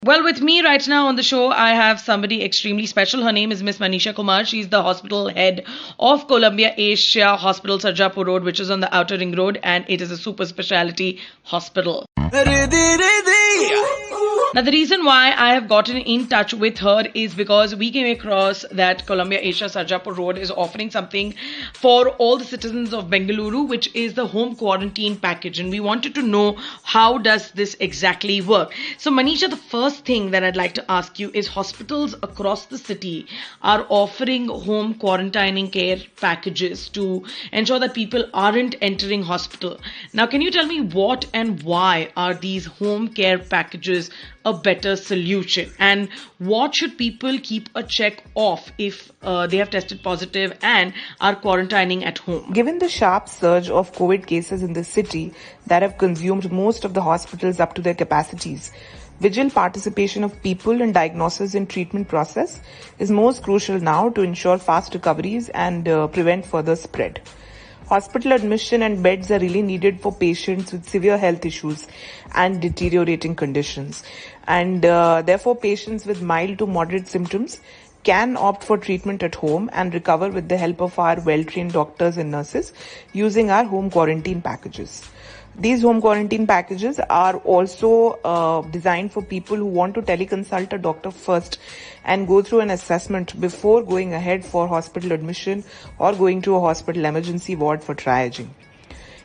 Well, with me right now on the show, I have somebody extremely special. Her name is Miss Manisha Kumar. She's the hospital head of Columbia Asia Hospital, Sarjapur Road, which is on the Outer Ring Road, and it is a super specialty hospital. Now, the reason why I have gotten in touch with her is because we came across that Columbia Asia Sarjapur Road is offering something for all the citizens of Bengaluru, which is the home quarantine package. And we wanted to know how does this exactly work. So, Manisha, the first thing that I'd like to ask you is hospitals across the city are offering home quarantining care packages to ensure that people aren't entering hospital. Now, can you tell me what and why are these home care packages a better solution, and what should people keep a check off if they have tested positive and are quarantining at home? Given the sharp surge of COVID cases in the city that have consumed most of the hospitals up to their capacities, vigilant participation of people in diagnosis and treatment process is most crucial now to ensure fast recoveries and prevent further spread. Hospital admission and beds are really needed for patients with severe health issues and deteriorating conditions. And therefore, patients with mild to moderate symptoms can opt for treatment at home and recover with the help of our well-trained doctors and nurses using our home quarantine packages. These home quarantine packages are also designed for people who want to teleconsult a doctor first and go through an assessment before going ahead for hospital admission or going to a hospital emergency ward for triaging.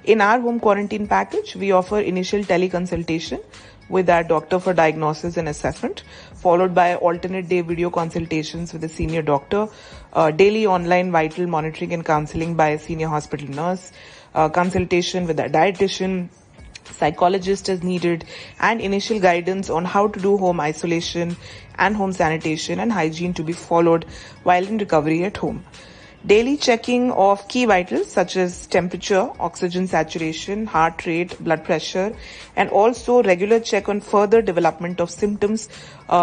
In our home quarantine package, we offer initial teleconsultation with our doctor for diagnosis and assessment, followed by alternate day video consultations with a senior doctor, daily online vital monitoring and counseling by a senior hospital nurse, consultation with a dietitian, psychologist as needed, and initial guidance on how to do home isolation and home sanitation and hygiene to be followed while in recovery at home. Daily checking of key vitals such as temperature, oxygen saturation, heart rate, blood pressure, and also regular check on further development of symptoms,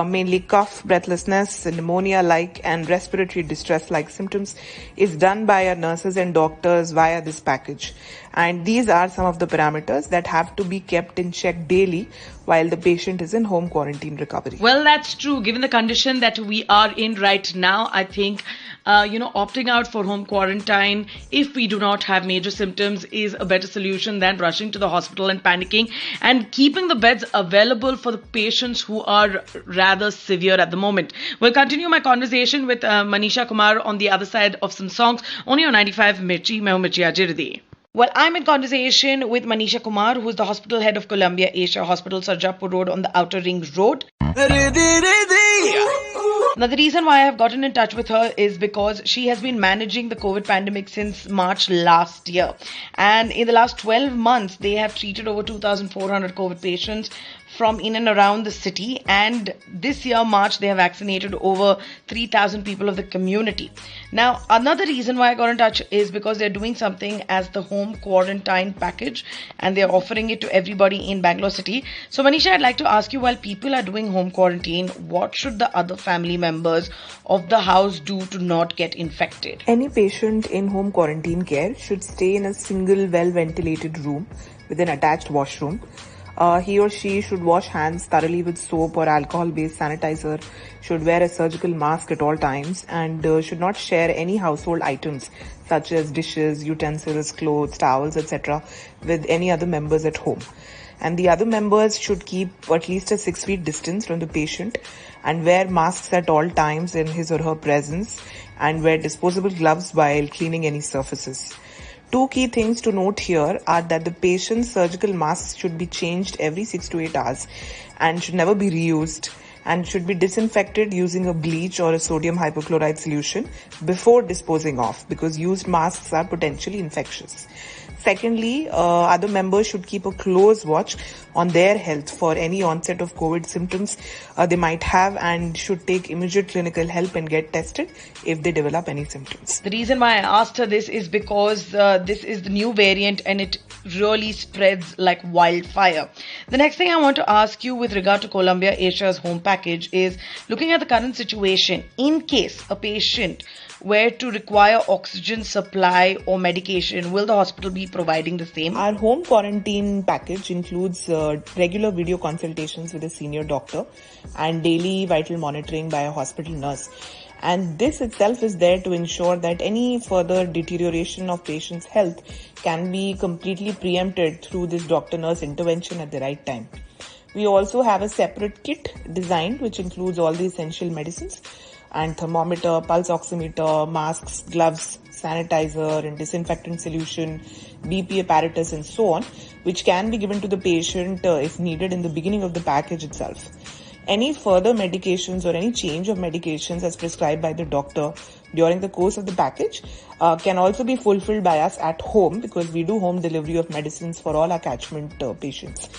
mainly cough, breathlessness, pneumonia-like and respiratory distress-like symptoms is done by our nurses and doctors via this package. And these are some of the parameters that have to be kept in check daily while the patient is in home quarantine recovery. Well, that's true. Given the condition that we are in right now, I think opting out for home quarantine if we do not have major symptoms is a better solution than rushing to the hospital and panicking, and keeping the beds available for the patients who are rather severe at the moment. We'll continue my conversation with Manisha Kumar on the other side of some songs, only on 95 Mirchi. Main hu Mirchi Ajirdi. Well, I'm in conversation with Manisha Kumar, who is the hospital head of Columbia Asia Hospital, Sarjapur Road on the Outer Ring Road. Now, the reason why I have gotten in touch with her is because she has been managing the COVID pandemic since March last year. And in the last 12 months, they have treated over 2,400 COVID patients from in and around the city. And this year, March, they have vaccinated over 3,000 people of the community. Now, another reason why I got in touch is because they're doing something as the home quarantine package, and they're offering it to everybody in Bangalore city. So, Manisha, I'd like to ask you, while people are doing home quarantine, what should the other family members of the house do to not get infected? Any patient in home quarantine care should stay in a single well-ventilated room with an attached washroom. He or she should wash hands thoroughly with soap or alcohol-based sanitizer, should wear a surgical mask at all times, and should not share any household items such as dishes, utensils, clothes, towels, etc. with any other members at home. And the other members should keep at least a 6 feet distance from the patient and wear masks at all times in his or her presence, and wear disposable gloves while cleaning any surfaces. Two key things to note here are that the patient's surgical masks should be changed every 6 to 8 hours and should never be reused, and should be disinfected using a bleach or a sodium hypochlorite solution before disposing off, because used masks are potentially infectious. Secondly, other members should keep a close watch on their health for any onset of COVID symptoms they might have, and should take immediate clinical help and get tested if they develop any symptoms. The reason why I asked her this is because this is the new variant and it really spreads like wildfire. The next thing I want to ask you with regard to Columbia Asia's home package is, looking at the current situation, in case a patient were to require oxygen supply or medication, will the hospital be providing the same? Our home quarantine package includes regular video consultations with a senior doctor and daily vital monitoring by a hospital nurse. And this itself is there to ensure that any further deterioration of patient's health can be completely preempted through this doctor-nurse intervention at the right time. We also have a separate kit designed which includes all the essential medicines and thermometer, pulse oximeter, masks, gloves, sanitizer and disinfectant solution, BP apparatus and so on, which can be given to the patient if needed in the beginning of the package itself. Any further medications or any change of medications as prescribed by the doctor during the course of the package can also be fulfilled by us at home because we do home delivery of medicines for all our catchment patients.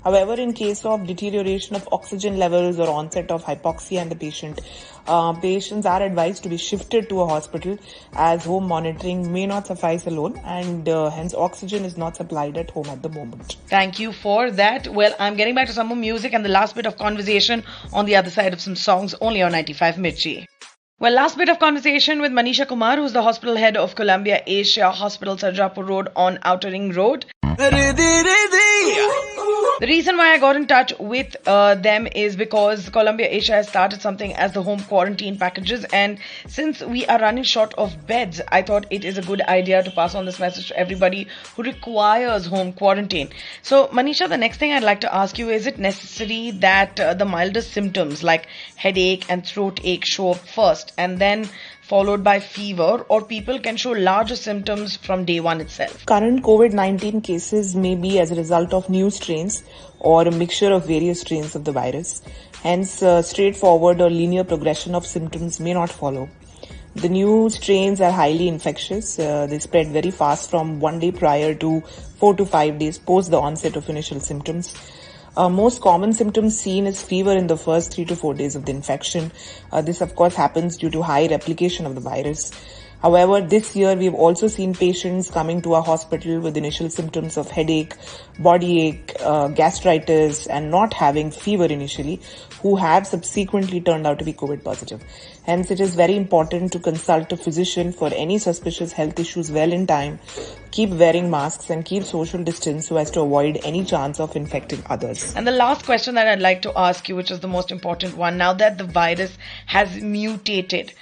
However, in case of deterioration of oxygen levels or onset of hypoxia in the patient, patients are advised to be shifted to a hospital as home monitoring may not suffice alone and hence oxygen is not supplied at home at the moment. Thank you for that. Well, I'm getting back to some more music and the last bit of conversation on the other side of some songs only on 95 Mirchi. Well, last bit of conversation with Manisha Kumar, who's the hospital head of Columbia Asia Hospital, Sarjapur Road on Outer Ring Road. The reason why I got in touch with them is because Columbia Asia has started something as the home quarantine packages, and since we are running short of beds, I thought it is a good idea to pass on this message to everybody who requires home quarantine. So, Manisha, the next thing I'd like to ask you, is it necessary that the mildest symptoms like headache and throat ache show up first and then followed by fever, or people can show larger symptoms from day one itself? Current COVID-19 cases may be as a result of new strains or a mixture of various strains of the virus. Hence, straightforward or linear progression of symptoms may not follow. The new strains are highly infectious. They spread very fast from 1 day prior to 4 to 5 days post the onset of initial symptoms. Most common symptoms seen is fever in the first 3 to 4 days of the infection. This of course happens due to high replication of the virus. However, this year we've also seen patients coming to our hospital with initial symptoms of headache, body ache, gastritis and not having fever initially, who have subsequently turned out to be COVID positive. Hence, it is very important to consult a physician for any suspicious health issues well in time, keep wearing masks and keep social distance so as to avoid any chance of infecting others. And the last question that I'd like to ask you, which is the most important one, now that the virus has mutated,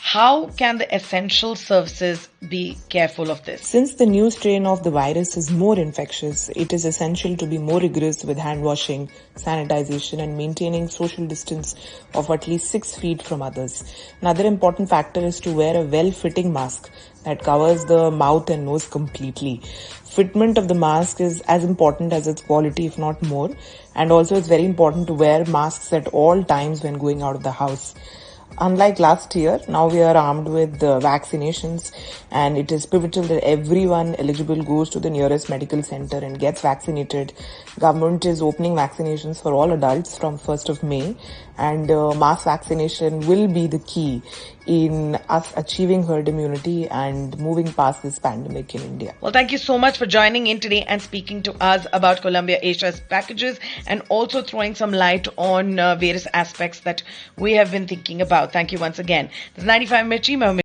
how can the essential services be careful of this? Since the new strain of the virus is more infectious, it is essential to be more rigorous with hand washing, sanitization and maintaining social distance of at least 6 feet from others. Another important factor is to wear a well-fitting mask that covers the mouth and nose completely. Fitment of the mask is as important as its quality, if not more. And also it's very important to wear masks at all times when going out of the house. Unlike last year, now we are armed with vaccinations, and it is pivotal that everyone eligible goes to the nearest medical center and gets vaccinated. Government is opening vaccinations for all adults from 1st of May, and mass vaccination will be the key in us achieving herd immunity and moving past this pandemic in India. Well, thank you so much for joining in today and speaking to us about Columbia Asia's packages and also throwing some light on various aspects that we have been thinking about. Thank you once again. This is 95 Mirchi.